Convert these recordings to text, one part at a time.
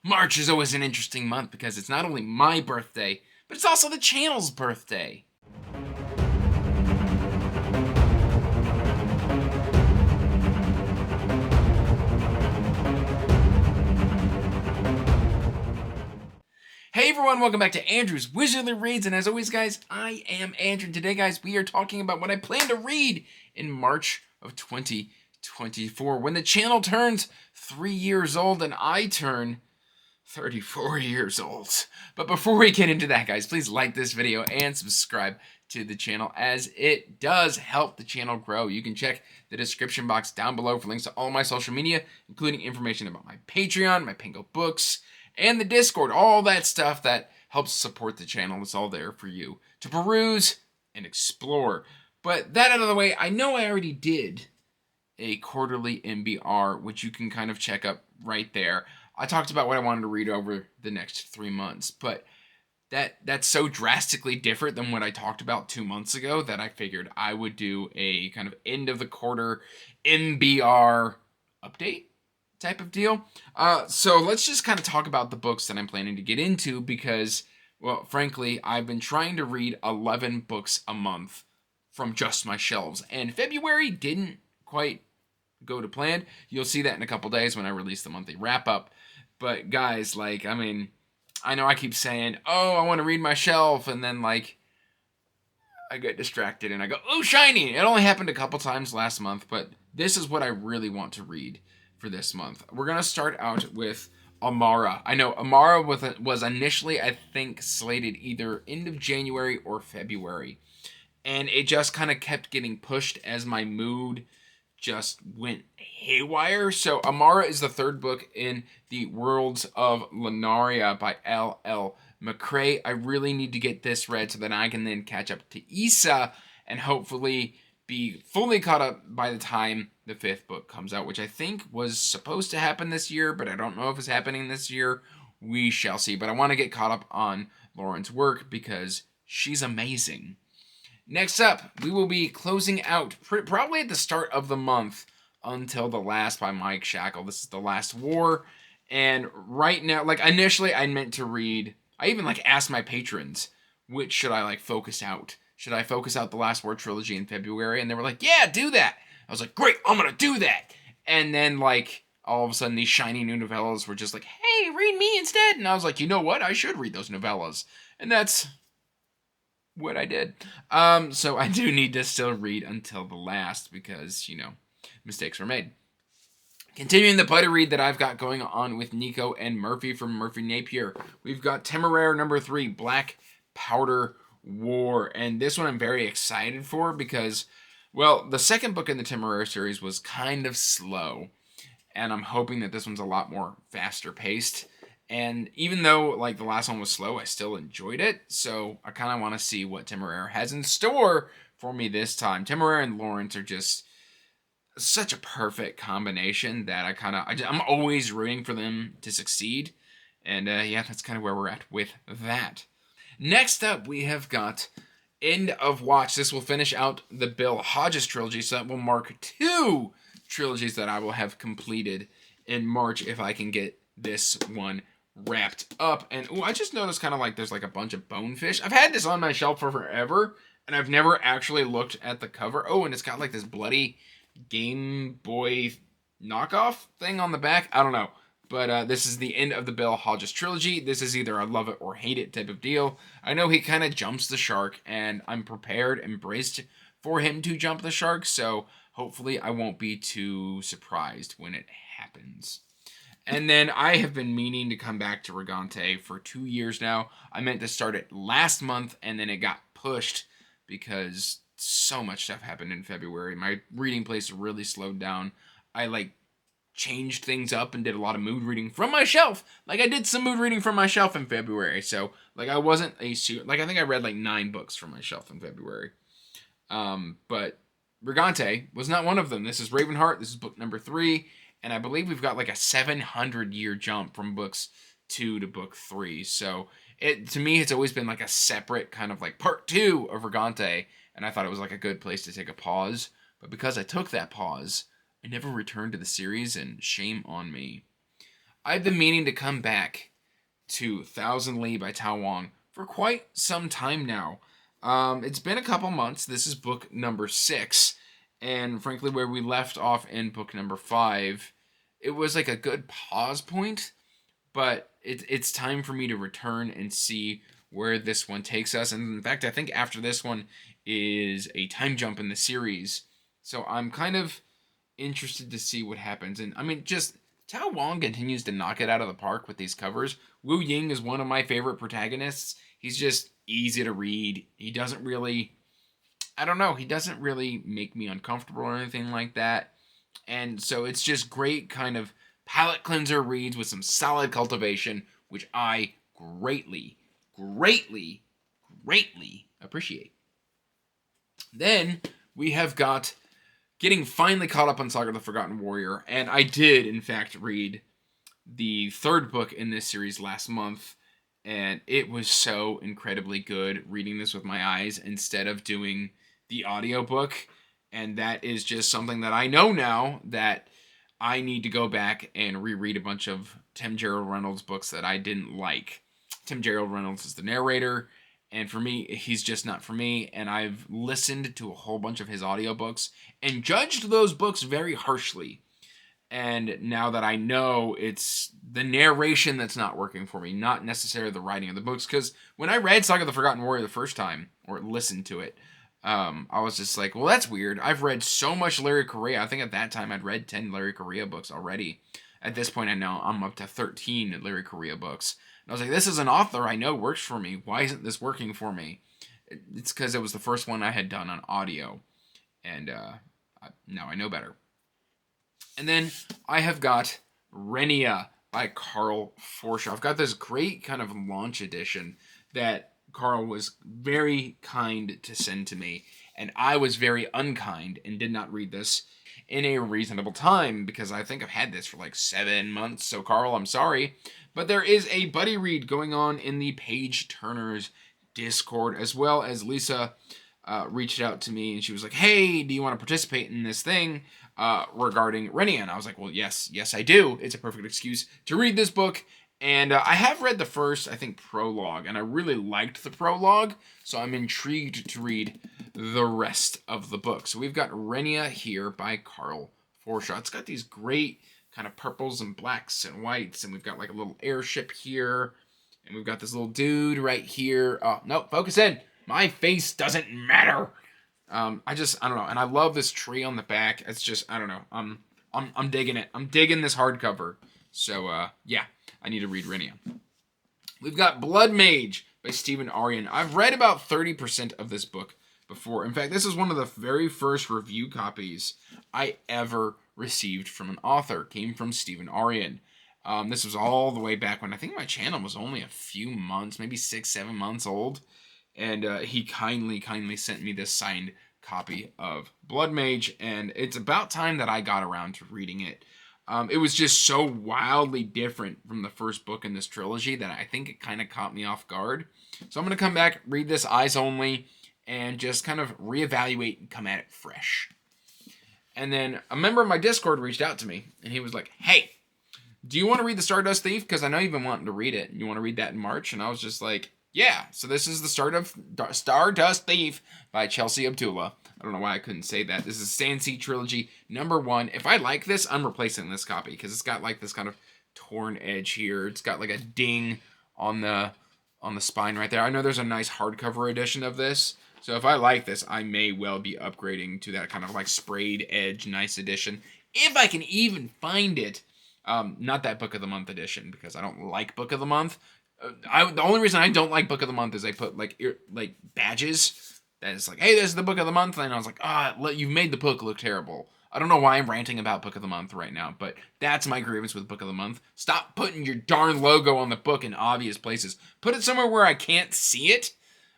March is always an interesting month because it's not only my birthday, but it's also the channel's birthday. Hey everyone, welcome back to Andrew's Wizardly Reads, and as always guys, I am Andrew. Today guys, we are talking about what I plan to read in March of 2024, when the channel turns 3 years old and I turn 34 years old. But before we get into that guys, please like this video and subscribe to the channel, as it does help the channel grow. You can check the description box down below for links to all my social media, including information about my Patreon, my PANGO books, and the Discord, all that stuff that helps support the channel. It's all there for you to peruse and explore. But that out of the way, I know I already did a quarterly MBR, which you can kind of check up right there. I talked about what I wanted to read over the next 3 months, but that's so drastically different than what I talked about 2 months ago that I figured I would do a kind of end of the quarter MBR update type of deal. So let's just kind of talk about the books that I'm planning to get into because, well, frankly, I've been trying to read 11 books a month from just my shelves, and February didn't quite go to plan. You'll see that in a couple days when I release the monthly wrap-up. But guys, like, I mean, I know I keep saying, oh, I want to read my shelf, and then, like, I get distracted and I go, oh, shiny! It only happened a couple times last month, but this is what I really want to read for this month. We're going to start out with Amara. I know Amara was initially, I think, slated either end of January or February. And it just kind of kept getting pushed as my mood just went haywire. So Amara is the third book in the Worlds of Lunaria by L.L. McCrae. I really need to get this read so that I can then catch up to Issa and hopefully be fully caught up by the time the 5th book comes out, which I think was supposed to happen this year, but I don't know if it's happening this year. We shall see. But I want to get caught up on Lauren's work because she's amazing. Next up, we will be closing out probably at the start of the month Until the Last by Mike Shackle. This is The Last War. And right now, like initially I meant to read, I even like asked my patrons, which should I like focus out? Should I focus out the Last War trilogy in February? And they were like, yeah, do that. I was like, great, I'm going to do that. And then like all of a sudden these shiny new novellas were just like, hey, read me instead. And I was like, you know what? I should read those novellas. And that's what I did. So I do need to still read Until the Last because, you know, mistakes were made. Continuing the buddy read that I've got going on with Nico and Murphy from Murphy Napier, we've got Temeraire number 3, Black Powder War. And this one I'm very excited for because, well, the second book in the Temeraire series was kind of slow. And I'm hoping that this one's a lot more faster paced. And even though, like, the last one was slow, I still enjoyed it. So I kind of want to see what Temeraire has in store for me this time. Temeraire and Lawrence are just such a perfect combination that I'm always rooting for them to succeed. And, yeah, that's kind of where we're at with that. Next up, we have got End of Watch. This will finish out the Bill Hodges trilogy, so that will mark 2 trilogies that I will have completed in March if I can get this one wrapped up. And ooh, I just noticed kind of like there's like a bunch of bonefish. I've had this on my shelf for forever, and I've never actually looked at the cover. Oh, and it's got like this bloody Game Boy knockoff thing on the back. I don't know. But this is the end of the Bill Hodges trilogy. This is either a love it or hate it type of deal. I know he kind of jumps the shark, and I'm prepared and braced for him to jump the shark, so hopefully I won't be too surprised when it happens. And then I have been meaning to come back to Regante for 2 years now. I meant to start it last month, and then it got pushed because so much stuff happened in February. My reading pace really slowed down. I like changed things up and did a lot of mood reading from my shelf. Like I did some mood reading from my shelf in February. So like I wasn't like I think I read like 9 books from my shelf in February. But Regante was not one of them. This is Ravenheart. This is book number 3. And I believe we've got like a 700-year jump from books 2 to book 3. So to me, it's always been like a separate kind of like part 2 of Regante. And I thought it was like a good place to take a pause. But because I took that pause, I never returned to the series, and shame on me. I've been meaning to come back to Thousand Li by Tao Wang for quite some time now. It's been a couple months. This is book number 6. And frankly, where we left off in book number 5, it was like a good pause point. But it's time for me to return and see where this one takes us. And in fact, I think after this one is a time jump in the series. So I'm kind of interested to see what happens. And I mean, just Tao Wang continues to knock it out of the park with these covers. Wu Ying is one of my favorite protagonists. He's just easy to read. He doesn't really, I don't know, he doesn't really make me uncomfortable or anything like that. And so it's just great kind of palate cleanser reads with some solid cultivation, which I greatly appreciate. Then we have got getting finally caught up on Saga of the Forgotten Warrior, and I did, in fact, read the 3rd book in this series last month, and it was so incredibly good reading this with my eyes instead of doing the audiobook, and that is just something that I know now that I need to go back and reread a bunch of Tim Gerald Reynolds books that I didn't like. Tim Gerald Reynolds is the narrator, and for me, he's just not for me, and I've listened to a whole bunch of his audiobooks and judged those books very harshly. And now that I know it's the narration that's not working for me, not necessarily the writing of the books, because when I read Saga of the Forgotten Warrior the first time, or listened to it, I was just like, well, that's weird. I've read so much Larry Correia. I think at that time I'd read 10 Larry Correia books already. At this point, I know I'm up to 13 Larry Correia books. And I was like, this is an author I know works for me. Why isn't this working for me? It's because it was the first one I had done on audio. And now I know better. And then I have got Renia by Carl Forshaw. I've got this great kind of launch edition that Carl was very kind to send to me, and I was very unkind and did not read this in a reasonable time because I think I've had this for like 7 months. So Carl, I'm sorry, but there is a buddy read going on in the Page Turners Discord, as well as Lisa reached out to me and she was like, hey, do you want to participate in this thing regarding Renia? And I was like, well, yes, I do. It's a perfect excuse to read this book. And I have read the first, I think, prologue, and I really liked the prologue, so I'm intrigued to read the rest of the book. So we've got Renia here by Carl Forshaw. It's got these great kind of purples and blacks and whites, and we've got like a little airship here, and we've got this little dude right here. Oh, no, focus in. My face doesn't matter. I don't know, and I love this tree on the back. It's just, I don't know. I'm digging it. I'm digging this hardcover. So, yeah. I need to read Renia. We've got Blood Mage by Stephen Aryan. I've read about 30% of this book before. In fact, this is one of the very first review copies I ever received from an author. It came from Stephen Aryan. This was all the way back when I think my channel was only a few months, maybe 6-7 months old. And he kindly sent me this signed copy of Blood Mage. And it's about time that I got around to reading it. It was just so wildly different from the first book in this trilogy that I think it kind of caught me off guard. So I'm going to come back, read this eyes only, and just kind of reevaluate and come at it fresh. And then a member of my Discord reached out to me, and he was like, hey, do you want to read the Stardust Thief? Because I know you've been wanting to read it. You want to read that in March? And I was just like, yeah. So this is the Stardust Thief by Chelsea Abdullah. I don't know why I couldn't say that. This is Sansi Trilogy #1. If I like this, I'm replacing this copy because it's got like this kind of torn edge here. It's got like a ding on the spine right there. I know there's a nice hardcover edition of this. So if I like this, I may well be upgrading to that kind of like sprayed edge nice edition. If I can even find it. Not that Book of the Month edition because I don't like Book of the Month. The only reason I don't like Book of the Month is they put like badges. That is like, hey, this is the Book of the Month. And I was like, you've made the book look terrible. I don't know why I'm ranting about Book of the Month right now, but that's my grievance with Book of the Month. Stop putting your darn logo on the book in obvious places. Put it somewhere where I can't see it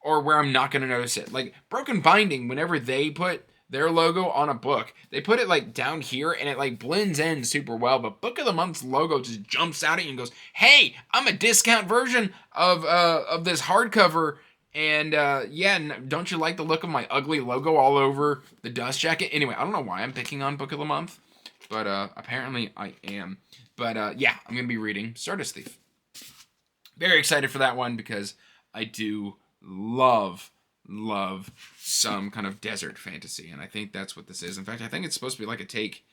or where I'm not going to notice it. Like Broken Binding, whenever they put their logo on a book, they put it like down here and it like blends in super well. But Book of the Month's logo just jumps out at you and goes, hey, I'm a discount version of this hardcover. And, don't you like the look of my ugly logo all over the dust jacket? Anyway, I don't know why I'm picking on Book of the Month, but apparently I am. But yeah, I'm going to be reading Stardust Thief. Very excited for that one because I do love some kind of desert fantasy, and I think that's what this is. In fact, I think it's supposed to be like a take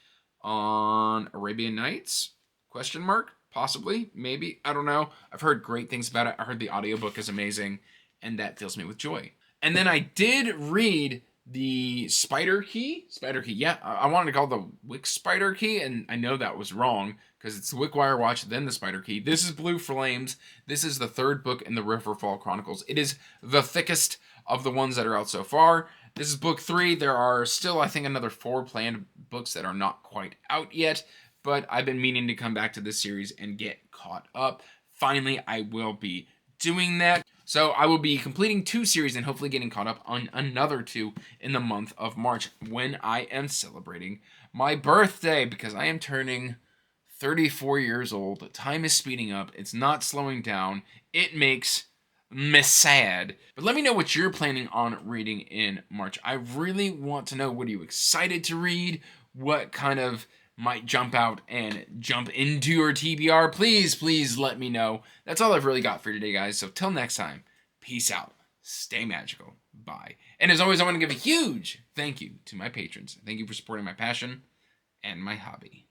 on Arabian Nights? Question mark? Possibly, maybe, I don't know. I've heard great things about it. I heard the audiobook is amazing, and that fills me with joy. And then I did read the Spider Key, yeah. I wanted to call it the Wick Spider Key, and I know that was wrong, because it's the Wickwire Watch, then the Spider Key. This is Blue Flames. This is the third book in the Riverfall Chronicles. It is the thickest of the ones that are out so far. This is book 3. There are still, I think, another 4 planned books that are not quite out yet, but I've been meaning to come back to this series and get caught up. Finally, I will be doing that. So I will be completing 2 series and hopefully getting caught up on another 2 in the month of March when I am celebrating my birthday, because I am turning 34 years old. Time is speeding up. It's not slowing down. It makes me sad. But let me know what you're planning on reading in March. I really want to know, what are you excited to read? What kind of might jump out and jump into your TBR? Please let me know. That's all I've really got for today, guys. So till next time, peace out. Stay magical. Bye. And as always, I want to give a huge thank you to my patrons. Thank you for supporting my passion and my hobby.